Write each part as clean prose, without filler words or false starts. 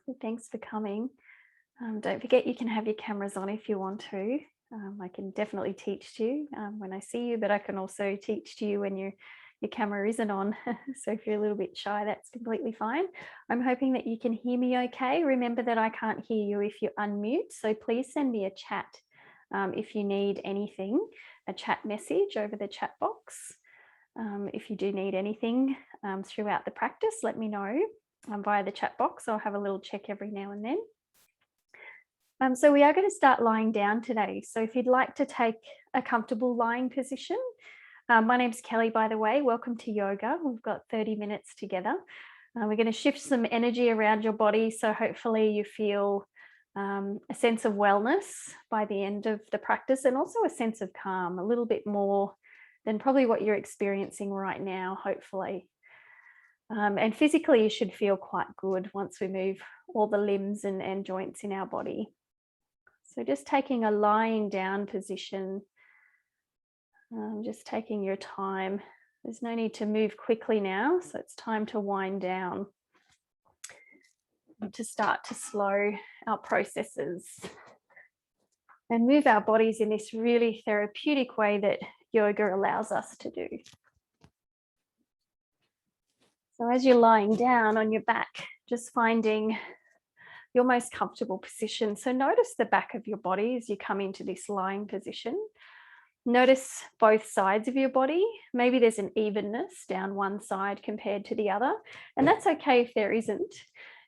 So thanks for coming. Don't forget you can have your cameras on if you want to. I can definitely teach to you when I see you, but I can also teach to you when your camera isn't on. So if you're a little bit shy, that's completely fine. I'm hoping that you can hear me okay. Remember that I can't hear you if you unmute, so please send me a chat if you need anything, a chat message over the chat box. If you do need anything throughout the practice, let me know via the chat box. I'll have a little check every now and then. So we are going to start lying down today. So if you'd like to take a comfortable lying position, my name's Kelly, by the way. Welcome to yoga. We've got 30 minutes together. We're going to shift some energy around your body. So hopefully you feel a sense of wellness by the end of the practice, and also a sense of calm, a little bit more than probably what you're experiencing right now, hopefully. And physically, you should feel quite good once we move all the limbs and joints in our body. So just taking a lying down position, just taking your time. There's no need to move quickly now, so it's time to wind down, to start to slow our processes and move our bodies in this really therapeutic way that yoga allows us to do. So as you're lying down on your back, just finding your most comfortable position. So notice the back of your body as you come into this lying position. Notice both sides of your body. Maybe there's an evenness down one side compared to the other, and that's okay if there isn't.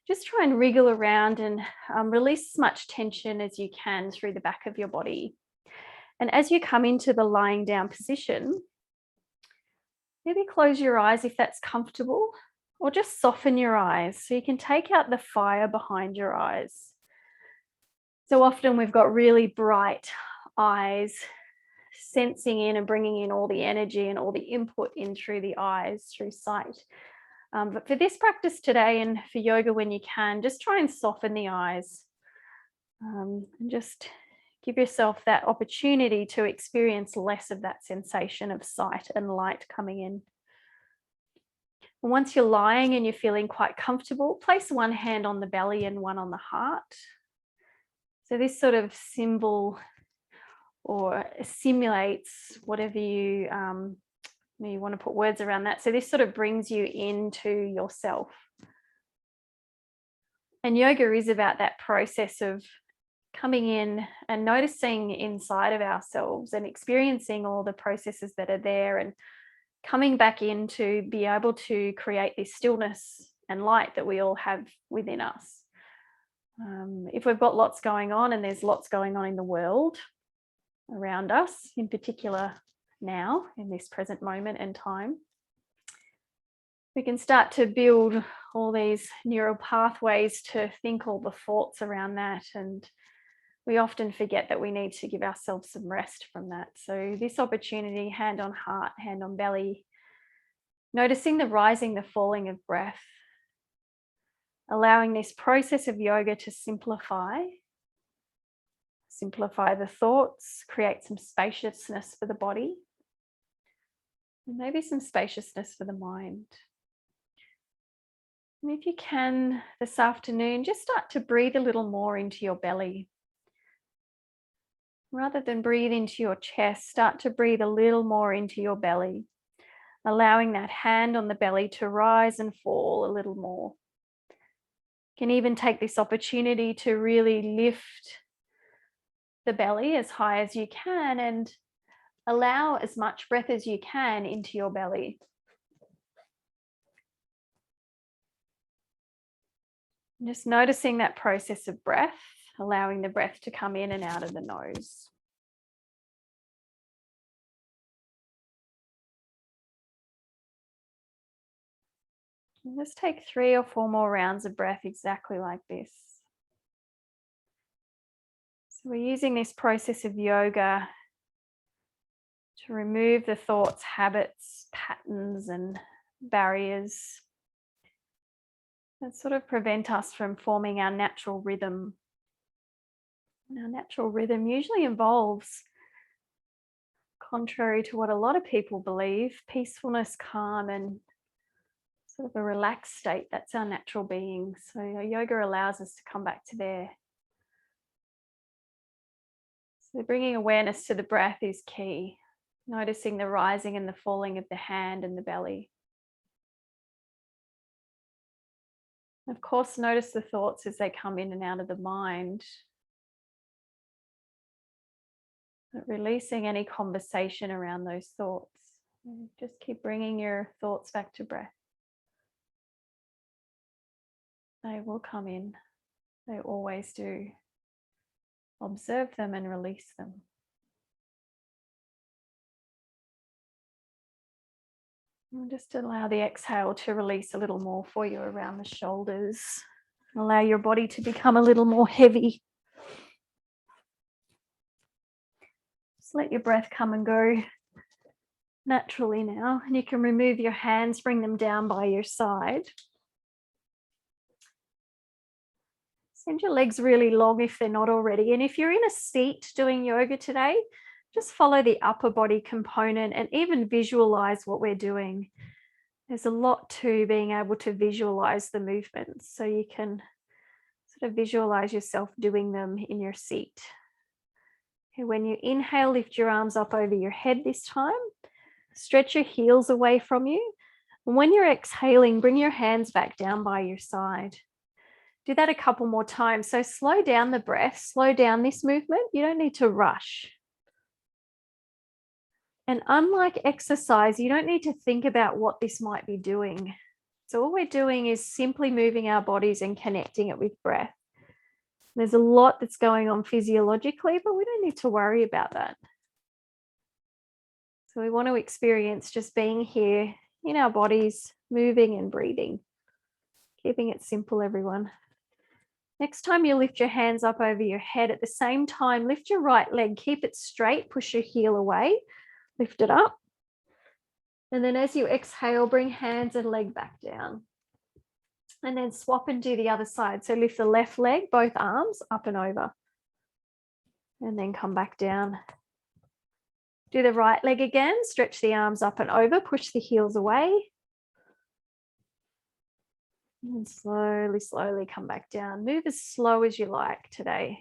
Just try and wriggle around and release as much tension as you can through the back of your body. And as you come into the lying down position, maybe close your eyes if that's comfortable, or just soften your eyes so you can take out the fire behind your eyes. So often we've got really bright eyes, sensing in and bringing in all the energy and all the input in through the eyes, through sight. But for this practice today, and for yoga when you can, just try and soften the eyes and just give yourself that opportunity to experience less of that sensation of sight and light coming in. And once you're lying and you're feeling quite comfortable, place one hand on the belly and one on the heart. So this sort of symbol or simulates whatever you want to put words around that. So this sort of brings you into yourself. And yoga is about that process of coming in and noticing inside of ourselves and experiencing all the processes that are there, and coming back in to be able to create this stillness and light that we all have within us. If we've got lots going on, and there's lots going on in the world around us, in particular now in this present moment and time, we can start to build all these neural pathways to think all the thoughts around that, and we often forget that we need to give ourselves some rest from that. So this opportunity, hand on heart, hand on belly, noticing the rising, the falling of breath, allowing this process of yoga to simplify the thoughts, create some spaciousness for the body, and maybe some spaciousness for the mind. And if you can this afternoon, just start to breathe a little more into your belly. Rather than breathe into your chest, start to breathe a little more into your belly, allowing that hand on the belly to rise and fall a little more. You can even take this opportunity to really lift the belly as high as you can and allow as much breath as you can into your belly. Just noticing that process of breath, allowing the breath to come in and out of the nose. And just take 3 or 4 more rounds of breath exactly like this. So we're using this process of yoga to remove the thoughts, habits, patterns, and barriers that sort of prevent us from forming our natural rhythm. And our natural rhythm usually involves, contrary to what a lot of people believe, peacefulness, calm, and sort of a relaxed state. That's our natural being. So yoga allows us to come back to there. So bringing awareness to the breath is key. Noticing the rising and the falling of the hand and the belly. Of course, notice the thoughts as they come in and out of the mind. But releasing any conversation around those thoughts. Just keep bringing your thoughts back to breath. They will come in. They always do. Observe them and release them. And just allow the exhale to release a little more for you around the shoulders. Allow your body to become a little more heavy. Just let your breath come and go naturally now. And you can remove your hands, bring them down by your side. Send your legs really long if they're not already. And if you're in a seat doing yoga today, just follow the upper body component and even visualize what we're doing. There's a lot to being able to visualize the movements. So you can sort of visualize yourself doing them in your seat. Okay, when you inhale, lift your arms up over your head this time. Stretch your heels away from you. And when you're exhaling, bring your hands back down by your side. Do that a couple more times. So slow down the breath, slow down this movement. You don't need to rush. And unlike exercise, you don't need to think about what this might be doing. So all we're doing is simply moving our bodies and connecting it with breath. There's a lot that's going on physiologically, but we don't need to worry about that. So we want to experience just being here in our bodies, moving and breathing. Keeping it simple, everyone. Next time you lift your hands up over your head, at the same time, lift your right leg, keep it straight, push your heel away, lift it up. And then as you exhale, bring hands and leg back down. And then swap and do the other side. So lift the left leg, both arms up and over. And then come back down. Do the right leg again, stretch the arms up and over, push the heels away. And slowly, slowly come back down. Move as slow as you like today.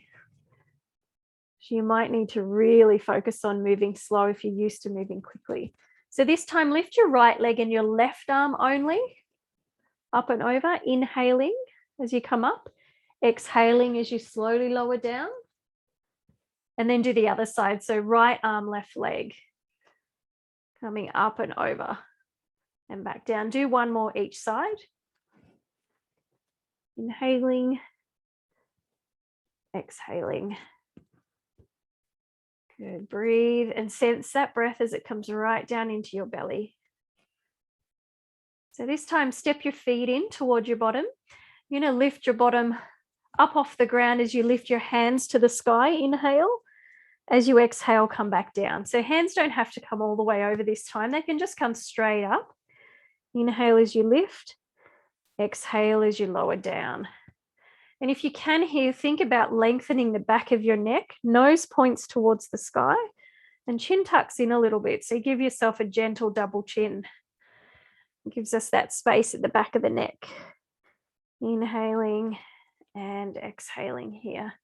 So you might need to really focus on moving slow if you're used to moving quickly. So this time, lift your right leg and your left arm only, up and over, inhaling as you come up, exhaling as you slowly lower down. And then do the other side. So right arm, left leg, coming up and over and back down. Do one more each side. Inhaling, exhaling. Good. Breathe and sense that breath as it comes right down into your belly. So this time, step your feet in toward your bottom. You're going to lift your bottom up off the ground as you lift your hands to the sky. Inhale. As you exhale, come back down. So hands don't have to come all the way over this time. They can just come straight up. Inhale as you lift. Exhale as you lower down. And if you can here, think about lengthening the back of your neck. Nose points towards the sky and chin tucks in a little bit. So give yourself a gentle double chin. It gives us that space at the back of the neck. Inhaling and exhaling here.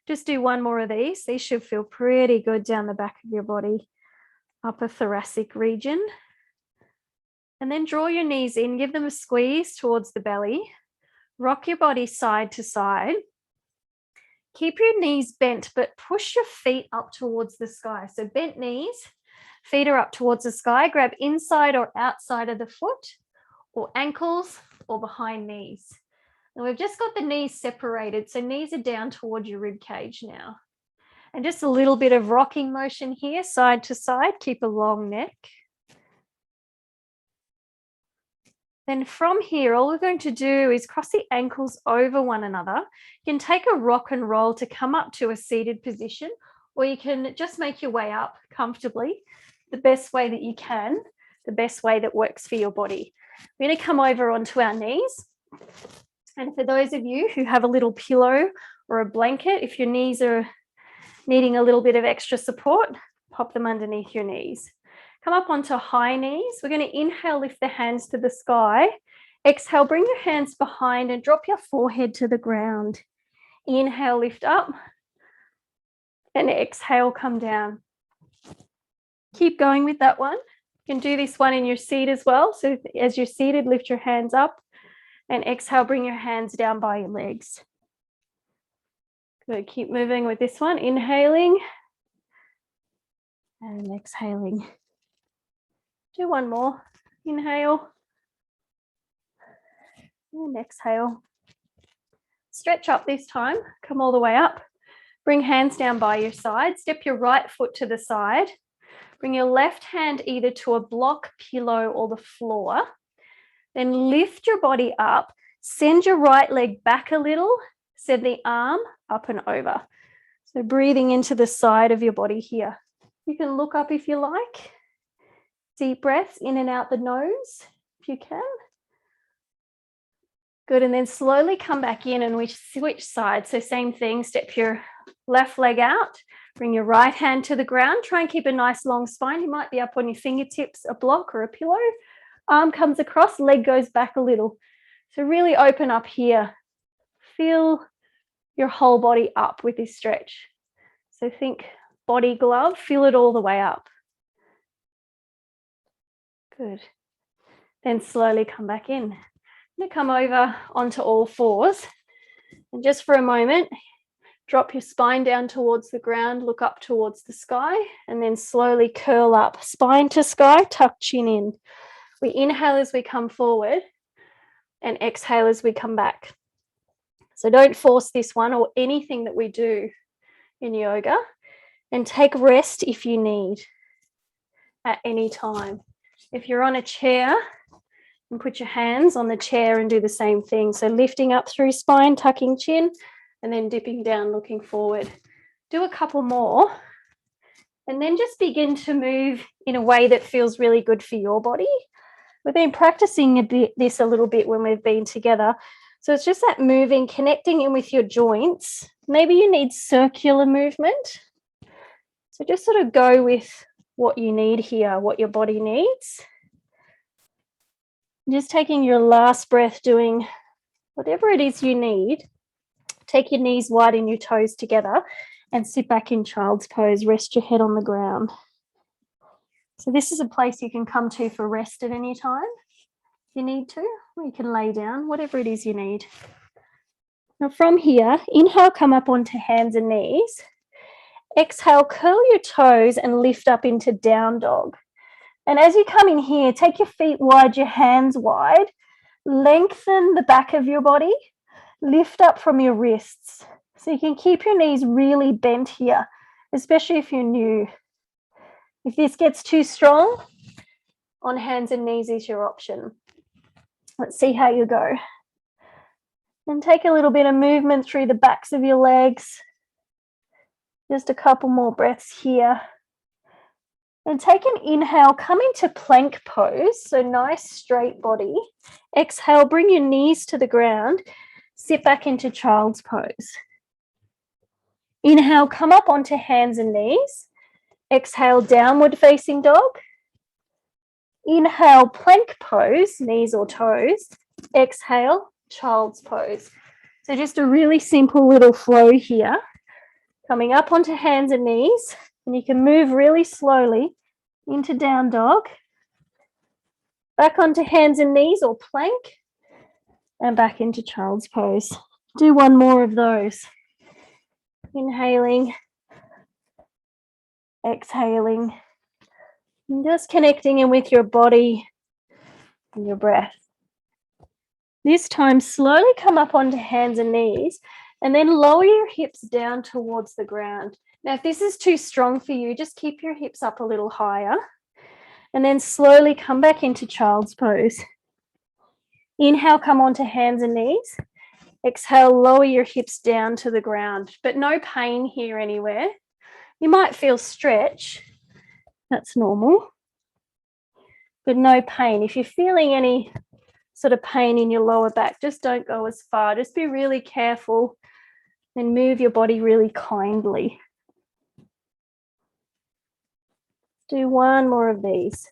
Just do one more of these. These should feel pretty good down the back of your body, upper thoracic region. And then draw your knees in, give them a squeeze towards the belly. Rock your body side to side. Keep your knees bent, but push your feet up towards the sky. So bent knees, feet are up towards the sky. Grab inside or outside of the foot, or ankles, or behind knees. And we've just got the knees separated, so knees are down toward your rib cage now. And just a little bit of rocking motion here, side to side. Keep a long neck. Then from here, all we're going to do is cross the ankles over one another. You can take a rock and roll to come up to a seated position, or you can just make your way up comfortably, the best way that you can, the best way that works for your body. We're going to come over onto our knees. And for those of you who have a little pillow or a blanket, if your knees are needing a little bit of extra support, pop them underneath your knees. Come up onto high knees. We're going to inhale, lift the hands to the sky. Exhale, bring your hands behind and drop your forehead to the ground. Inhale, lift up. And exhale, come down. Keep going with that one. You can do this one in your seat as well. So as you're seated, lift your hands up. And exhale, bring your hands down by your legs. Good. Keep moving with this one. Inhaling. And exhaling. Do one more. Inhale. And exhale. Stretch up this time. Come all the way up. Bring hands down by your side. Step your right foot to the side. Bring your left hand either to a block, pillow, or the floor. Then lift your body up. Send your right leg back a little. Send the arm up and over. So breathing into the side of your body here. You can look up if you like. Deep breaths in and out the nose if you can. Good, and then slowly come back in and we switch sides. So same thing, step your left leg out, bring your right hand to the ground. Try and keep a nice long spine. You might be up on your fingertips, a block or a pillow. Arm comes across, leg goes back a little. So really open up here. Feel your whole body up with this stretch. So think body glove, feel it all the way up. Good. Then slowly come back in. I'm going to come over onto all fours. And just for a moment, drop your spine down towards the ground, look up towards the sky, and then slowly curl up, spine to sky, tuck chin in. We inhale as we come forward and exhale as we come back. So don't force this one or anything that we do in yoga, and take rest if you need at any time. If you're on a chair, and put your hands on the chair and do the same thing. So lifting up through spine, tucking chin, and then dipping down, looking forward. Do a couple more. And then just begin to move in a way that feels really good for your body. We've been practicing this a little bit when we've been together. So it's just that moving, connecting in with your joints. Maybe you need circular movement. So just sort of go with what you need here, what your body needs. Just taking your last breath, doing whatever it is you need. Take your knees wide and your toes together and sit back in child's pose. Rest your head on the ground. So this is a place you can come to for rest at any time if you need to, or you can lay down, whatever it is you need. Now from here, inhale, come up onto hands and knees. Exhale, curl your toes and lift up into down dog. And as you come in here, take your feet wide, your hands wide, lengthen the back of your body, lift up from your wrists. So you can keep your knees really bent here, especially if you're new. If this gets too strong, on hands and knees is your option. Let's see how you go. And take a little bit of movement through the backs of your legs. Just a couple more breaths here. And take an inhale, come into plank pose, so nice straight body. Exhale, bring your knees to the ground, sit back into child's pose. Inhale, come up onto hands and knees. Exhale, downward facing dog. Inhale, plank pose, knees or toes. Exhale, child's pose. So just a really simple little flow here. Coming up onto hands and knees, and you can move really slowly into down dog, back onto hands and knees or plank, and back into child's pose. Do one more of those. Inhaling, exhaling, and just connecting in with your body and your breath. This time, slowly come up onto hands and knees, and then lower your hips down towards the ground. Now, if this is too strong for you, just keep your hips up a little higher and then slowly come back into child's pose. Inhale, come onto hands and knees. Exhale, lower your hips down to the ground, but no pain here anywhere. You might feel stretch. That's normal, but no pain. If you're feeling any sort of pain in your lower back, just don't go as far. Just be really careful and move your body really kindly. Do one more of these.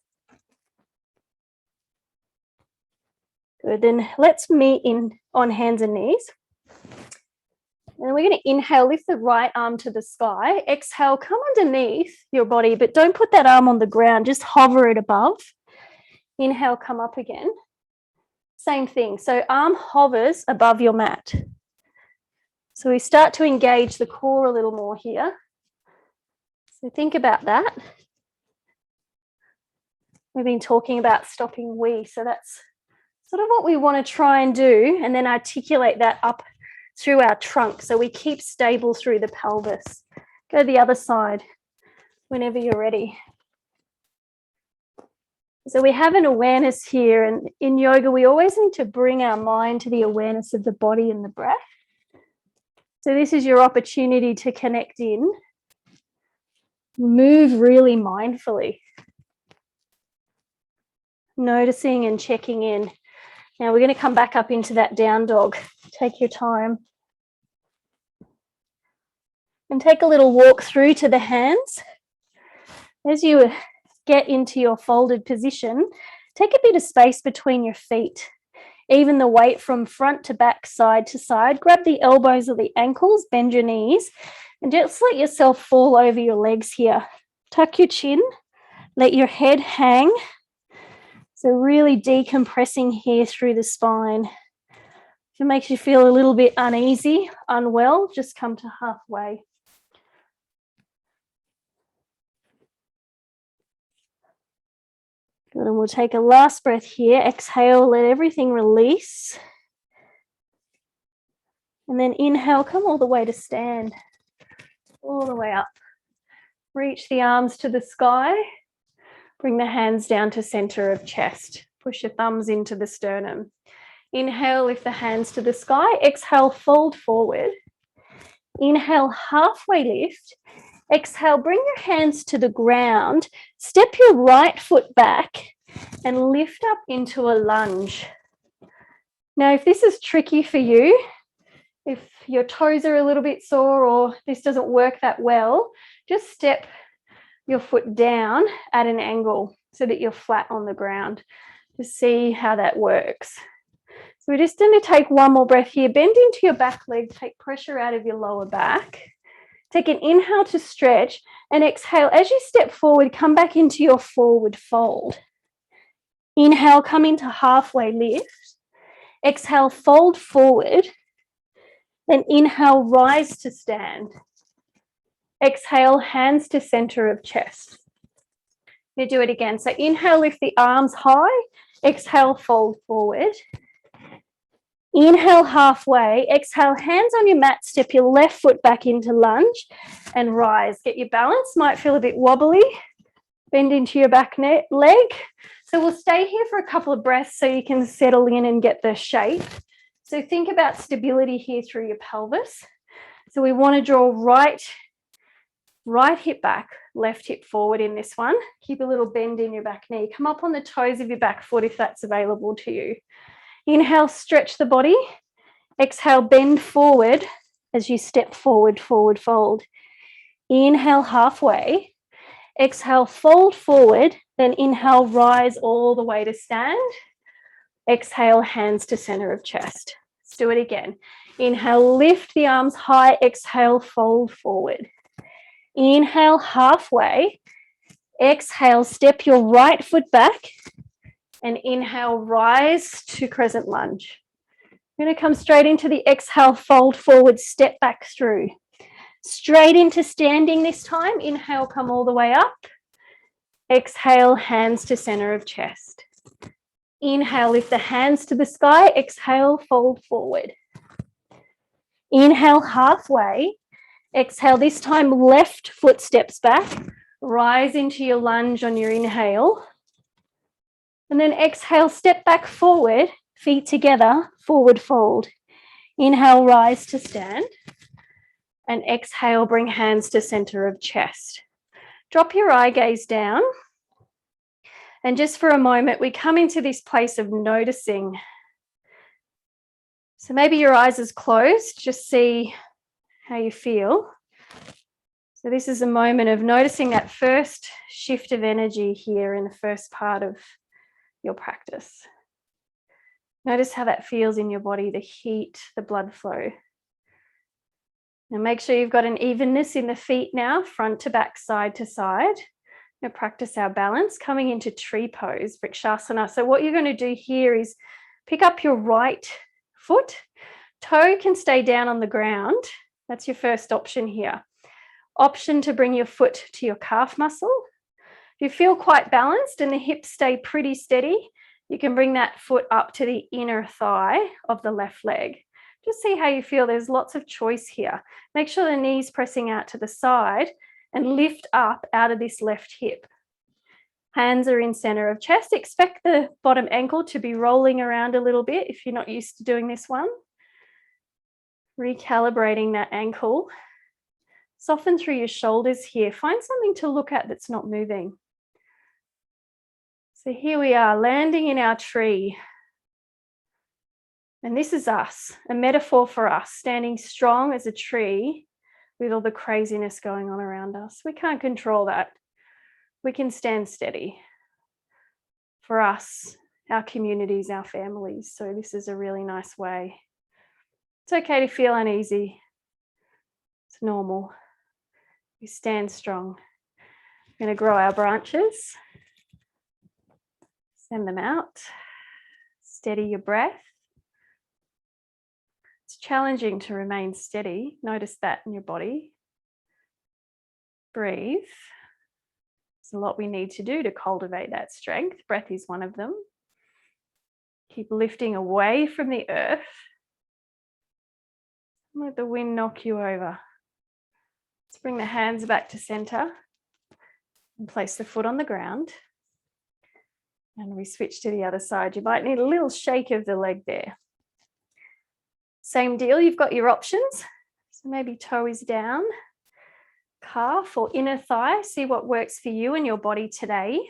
Good, then let's meet in on hands and knees. And we're going to inhale, lift the right arm to the sky. Exhale, come underneath your body, but don't put that arm on the ground, just hover it above. Inhale, come up again. Same thing, so arm hovers above your mat. So we start to engage the core a little more here. So think about that. We've been talking about stopping we, so that's sort of what we want to try and do, and then articulate that up through our trunk so we keep stable through the pelvis. Go the other side whenever you're ready. So we have an awareness here, and in yoga we always need to bring our mind to the awareness of the body and the breath. So this is your opportunity to connect in. Move really mindfully. Noticing and checking in. Now we're going to come back up into that down dog. Take your time. And take a little walk through to the hands. As you get into your folded position, take a bit of space between your feet. Even the weight from front to back, side to side. Grab the elbows or the ankles, bend your knees, and just let yourself fall over your legs here. Tuck your chin, let your head hang. So really decompressing here through the spine. If it makes you feel a little bit uneasy, unwell, just come to halfway. Good, and we'll take a last breath here. Exhale, let everything release. And then inhale, come all the way to stand. All the way up. Reach the arms to the sky. Bring the hands down to center of chest. Push your thumbs into the sternum. Inhale, lift the hands to the sky. Exhale, fold forward. Inhale, halfway lift. Exhale, bring your hands to the ground. Step your right foot back and lift up into a lunge. Now, if this is tricky for you, if your toes are a little bit sore or this doesn't work that well, just step your foot down at an angle so that you're flat on the ground. Just see how that works. So we're just going to take one more breath here. Bend into your back leg, take pressure out of your lower back. Take an inhale to stretch and exhale. As you step forward, come back into your forward fold. Inhale, come into halfway lift. Exhale, fold forward. Then inhale, rise to stand. Exhale, hands to center of chest. You do it again. So inhale, lift the arms high. Exhale, fold forward. Inhale, halfway. Exhale, hands on your mat. Step your left foot back into lunge and rise. Get your balance. Might feel a bit wobbly. Bend into your back leg. So we'll stay here for a couple of breaths so you can settle in and get the shape. So think about stability here through your pelvis. So we want to draw right hip back, left hip forward in this one. Keep a little bend in your back knee. Come up on the toes of your back foot if that's available to you. Inhale, stretch the body. Exhale, bend forward as you step forward, forward fold. Inhale, halfway. Exhale, fold forward. Then inhale, rise all the way to stand. Exhale, hands to center of chest. Let's do it again. Inhale, lift the arms high. Exhale, fold forward. Inhale, halfway. Exhale, step your right foot back. And inhale, rise to crescent lunge. You're going to come straight into the exhale, fold forward, step back through. Straight into standing this time. Inhale, come all the way up. Exhale, hands to center of chest. Inhale, lift the hands to the sky. Exhale, fold forward. Inhale, halfway. Exhale, this time left foot steps back. Rise into your lunge on your inhale. And then exhale, step back forward, feet together, forward fold. Inhale, rise to stand. And exhale, bring hands to center of chest. Drop your eye gaze down. And just for a moment, we come into this place of noticing. So maybe your eyes is closed, just see how you feel. So this is a moment of noticing that first shift of energy here in the first part of your practice. Notice how that feels in your body, the heat, the blood flow. Now make sure you've got an evenness in the feet now, front to back, side to side. Now practice our balance, coming into tree pose, Vrikshasana. So what you're going to do here is pick up your right foot. Toe can stay down on the ground. That's your first option here. Option to bring your foot to your calf muscle. If you feel quite balanced and the hips stay pretty steady, you can bring that foot up to the inner thigh of the left leg. Just see how you feel. There's lots of choice here. Make sure the knees pressing out to the side and lift up out of this left hip. Hands are in center of chest. Expect the bottom ankle to be rolling around a little bit if you're not used to doing this one. Recalibrating that ankle. Soften through your shoulders here. Find something to look at that's not moving. So here we are, landing in our tree. And this is us, a metaphor for us, standing strong as a tree with all the craziness going on around us. We can't control that. We can stand steady for us, our communities, our families. So this is a really nice way. It's okay to feel uneasy. It's normal. We stand strong. We're going to grow our branches. Send them out. Steady your breath. It's challenging to remain steady. Notice that in your body. Breathe. There's a lot we need to do to cultivate that strength. Breath is one of them. Keep lifting away from the earth. Let the wind knock you over. Let's bring the hands back to center and place the foot on the ground. And we switch to the other side. You might need a little shake of the leg there. Same deal, you've got your options. So maybe toe is down, calf or inner thigh. See what works for you and your body today.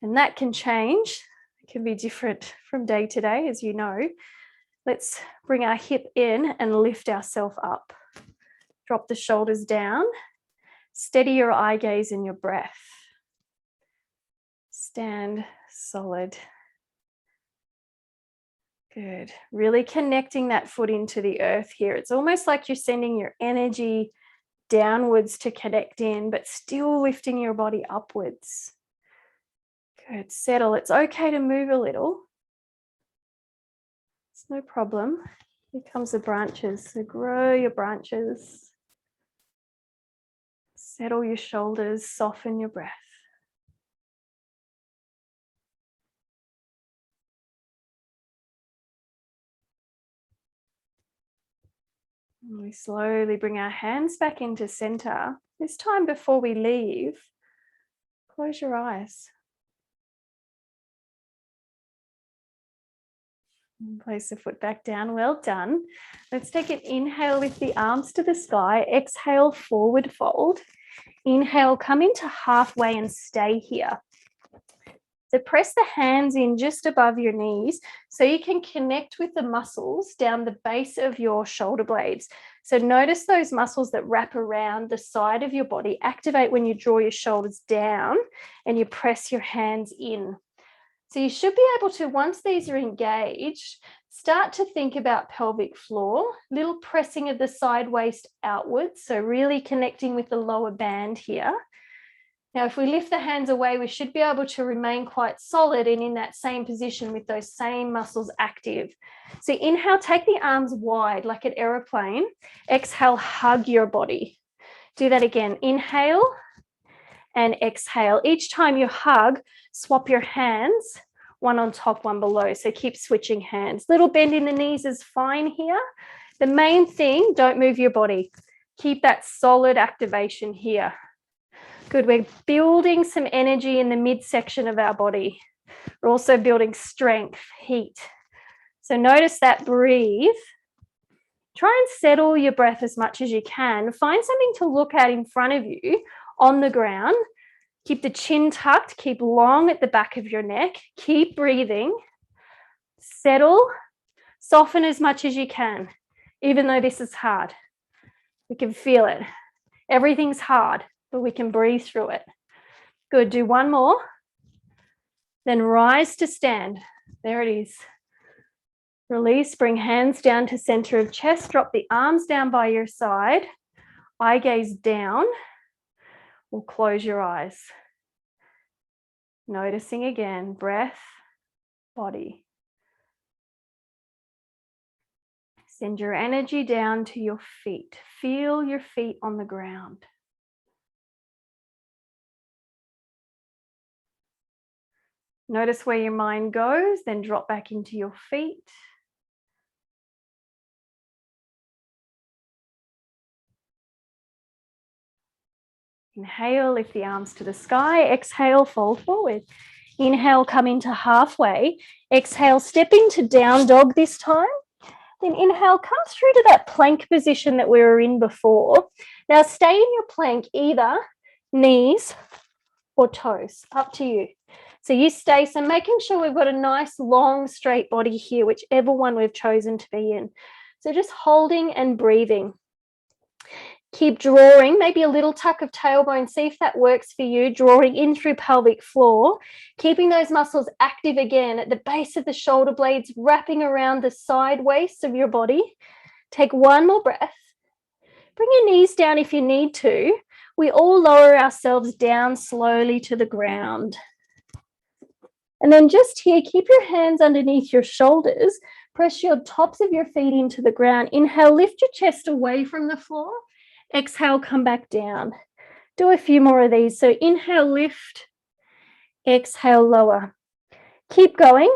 And that can change. It can be different from day to day, as you know. Let's bring our hip in and lift ourselves up. Drop the shoulders down. Steady your eye gaze and your breath. Stand solid. Good. Really connecting that foot into the earth here. It's almost like you're sending your energy downwards to connect in, but still lifting your body upwards. Good. Settle. It's okay to move a little. It's no problem. Here comes the branches. So grow your branches. Settle your shoulders. Soften your breath. And we slowly bring our hands back into center. This time before we leave, close your eyes. And place the foot back down. Well done. Let's take an inhale, lift the arms to the sky. Exhale, forward fold. Inhale, come into halfway and stay here. So press the hands in just above your knees so you can connect with the muscles down the base of your shoulder blades. So notice those muscles that wrap around the side of your body. Activate when you draw your shoulders down and you press your hands in. So you should be able to, once these are engaged, start to think about pelvic floor, little pressing of the side waist outwards. So really connecting with the lower band here. Now, if we lift the hands away, we should be able to remain quite solid and in that same position with those same muscles active. So inhale, take the arms wide like an aeroplane. Exhale, hug your body. Do that again. Inhale and exhale. Each time you hug, swap your hands, one on top, one below. So keep switching hands. Little bend in the knees is fine here. The main thing, don't move your body. Keep that solid activation here. Good, we're building some energy in the midsection of our body. We're also building strength, heat. So notice that, breathe. Try and settle your breath as much as you can. Find something to look at in front of you on the ground. Keep the chin tucked, keep long at the back of your neck. Keep breathing. Settle, soften as much as you can, even though this is hard. We can feel it. Everything's hard, but we can breathe through it. Good, do one more. Then rise to stand. There it is. Release, bring hands down to center of chest, drop the arms down by your side, eye gaze down, or close your eyes. Noticing again, breath, body. Send your energy down to your feet. Feel your feet on the ground. Notice where your mind goes, then drop back into your feet. Inhale, lift the arms to the sky. Exhale, fold forward. Inhale, come into halfway. Exhale, step into down dog this time. Then inhale, come through to that plank position that we were in before. Now stay in your plank, either knees or toes, up to you. So you stay, so making sure we've got a nice long straight body here, whichever one we've chosen to be in. So just holding and breathing. Keep drawing, maybe a little tuck of tailbone. See if that works for you. Drawing in through pelvic floor, keeping those muscles active again at the base of the shoulder blades, wrapping around the side waist of your body. Take one more breath. Bring your knees down if you need to. We all lower ourselves down slowly to the ground. And then just here, keep your hands underneath your shoulders. Press your tops of your feet into the ground. Inhale, lift your chest away from the floor. Exhale, come back down. Do a few more of these. So inhale, lift. Exhale, lower. Keep going.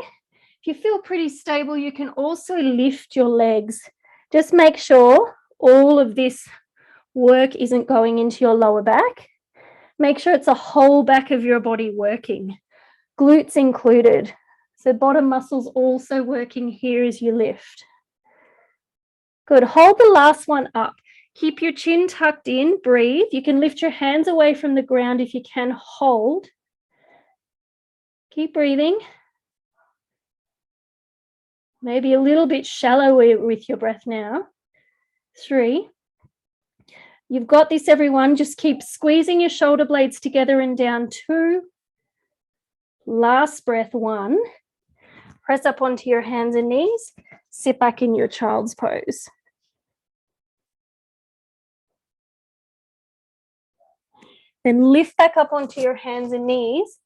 If you feel pretty stable, you can also lift your legs. Just make sure all of this work isn't going into your lower back. Make sure it's a whole back of your body working. Glutes included. So bottom muscles also working here as you lift. Good. Hold the last one up. Keep your chin tucked in. Breathe. You can lift your hands away from the ground if you can. Hold. Keep breathing. Maybe a little bit shallower with your breath now. 3. You've got this, everyone. Just keep squeezing your shoulder blades together and down. 2. Last breath. 1. Press up onto your hands and knees. Sit back in your child's pose. Then lift back up onto your hands and knees.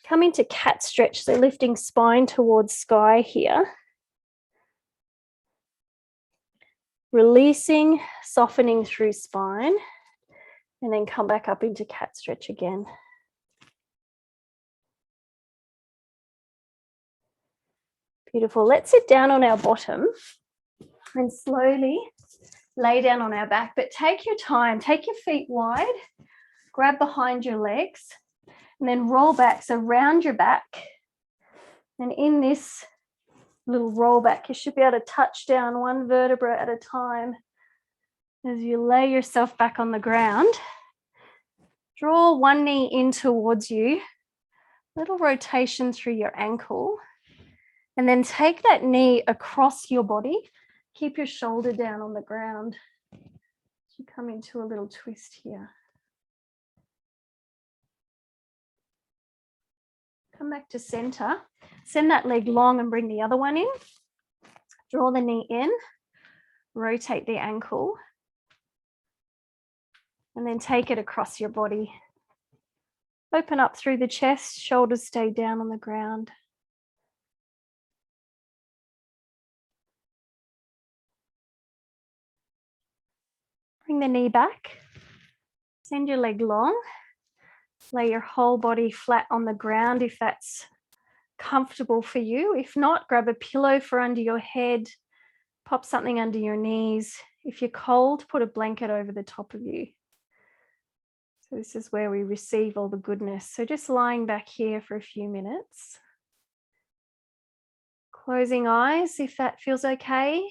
Come into cat stretch, so lifting spine towards sky here. Releasing, softening through spine, and then come back up into cat stretch again. Beautiful. Let's sit down on our bottom and slowly lay down on our back, but take your time. Take your feet wide, grab behind your legs, and then roll back. So round your back. And in this little roll back, you should be able to touch down one vertebra at a time as you lay yourself back on the ground. Draw one knee in towards you, little rotation through your ankle, and then take that knee across your body. Keep your shoulder down on the ground. You come into a little twist here. Come back to center. Send that leg long and bring the other one in. Draw the knee in. Rotate the ankle. And then take it across your body. Open up through the chest. Shoulders stay down on the ground. Bring the knee back. Send your leg long. Lay your whole body flat on the ground if that's comfortable for you. If not, grab a pillow for under your head. Pop something under your knees. If you're cold, put a blanket over the top of you. So this is where we receive all the goodness. So just lying back here for a few minutes. Closing eyes if that feels okay.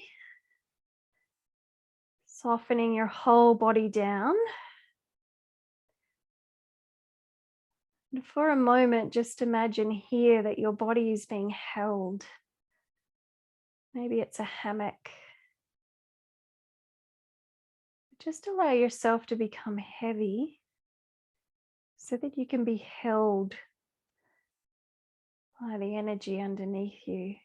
Softening your whole body down. And for a moment, just imagine here that your body is being held. Maybe it's a hammock. Just allow yourself to become heavy so that you can be held by the energy underneath you.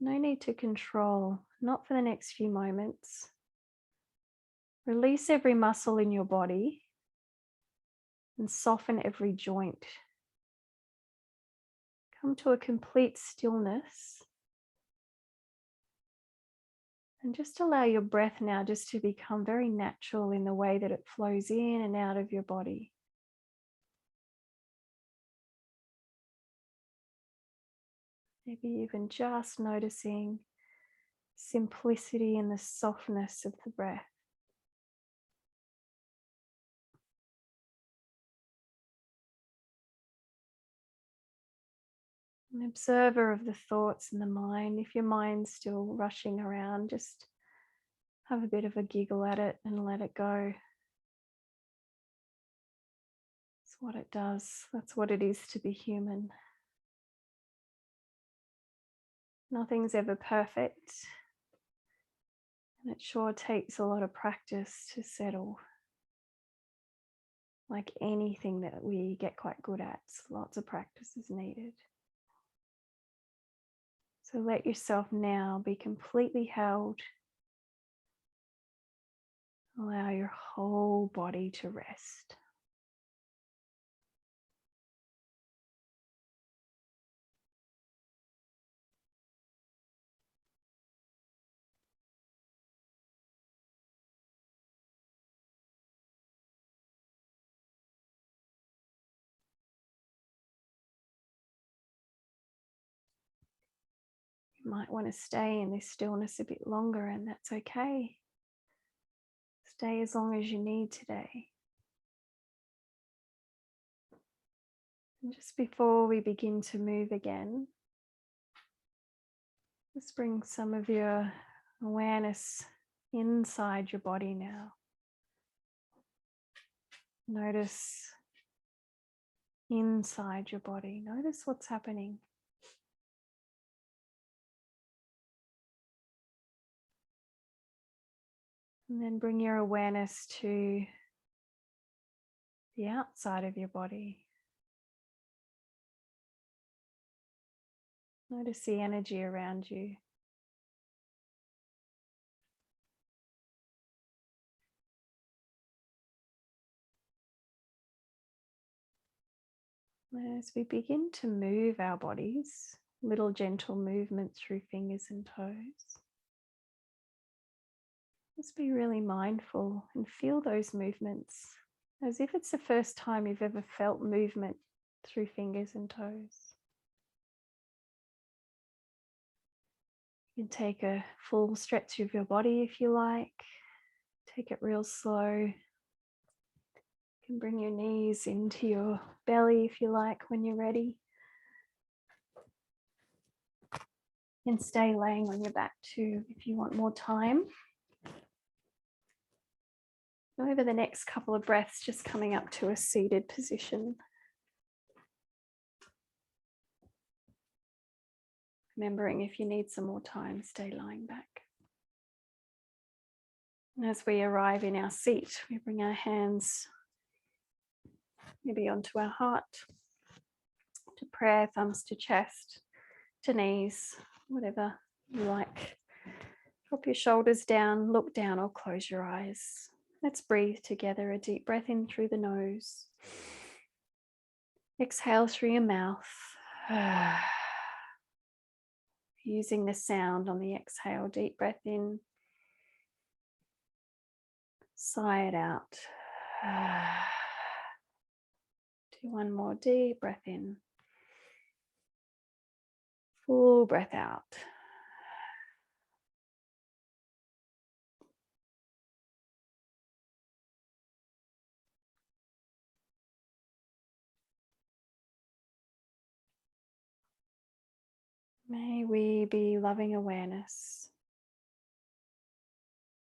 No need to control, not for the next few moments. Release every muscle in your body and soften every joint. Come to a complete stillness. And just allow your breath now just to become very natural in the way that it flows in and out of your body. Maybe even just noticing simplicity and the softness of the breath. An observer of the thoughts in the mind. If your mind's still rushing around, just have a bit of a giggle at it and let it go. It's what it does. That's what it is to be human. Nothing's ever perfect. And it sure takes a lot of practice to settle. Like anything that we get quite good at, lots of practice is needed. So let yourself now be completely held. Allow your whole body to rest. You might want to stay in this stillness a bit longer, and that's okay. Stay as long as you need today. And just before we begin to move again, just bring some of your awareness inside your body now. Notice inside your body. Notice what's happening. And then bring your awareness to the outside of your body. Notice the energy around you. As we begin to move our bodies, little gentle movements through fingers and toes, just be really mindful and feel those movements as if it's the first time you've ever felt movement through fingers and toes. You can take a full stretch of your body if you like. Take it real slow. You can bring your knees into your belly if you like when you're ready. You can stay laying on your back too if you want more time. Over the next couple of breaths, just coming up to a seated position. Remembering if you need some more time, stay lying back. And as we arrive in our seat, we bring our hands maybe onto our heart, to prayer, thumbs to chest, to knees, whatever you like. Drop your shoulders down, look down or close your eyes. Let's breathe together. A deep breath in through the nose. Exhale through your mouth. Using the sound on the exhale. Deep breath in. Sigh it out. Do one more deep breath in. Full breath out. May we be loving awareness.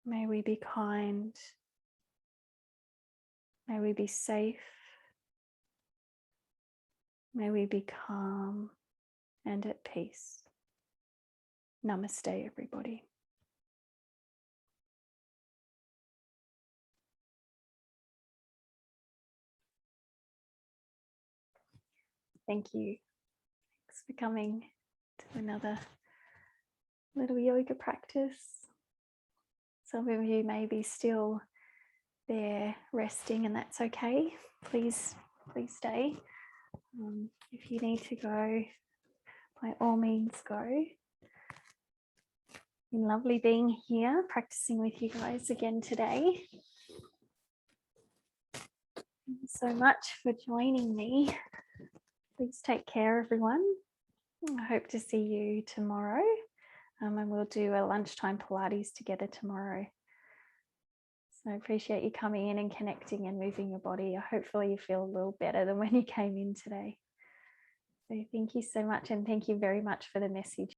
May we be kind. May we be safe. May we be calm and at peace. Namaste, everybody. Thank you. Thanks for coming to another little yoga practice. Some of you may be still there resting, and that's okay. Please stay. If you need to go, by all means go. Been lovely being here, practicing with you guys again today. Thank you so much for joining me. Please take care, everyone. I hope to see you tomorrow. And we'll do a lunchtime Pilates together tomorrow. So I appreciate you coming in and connecting and moving your body. Hopefully you feel a little better than when you came in today. So thank you so much, and thank you very much for the message.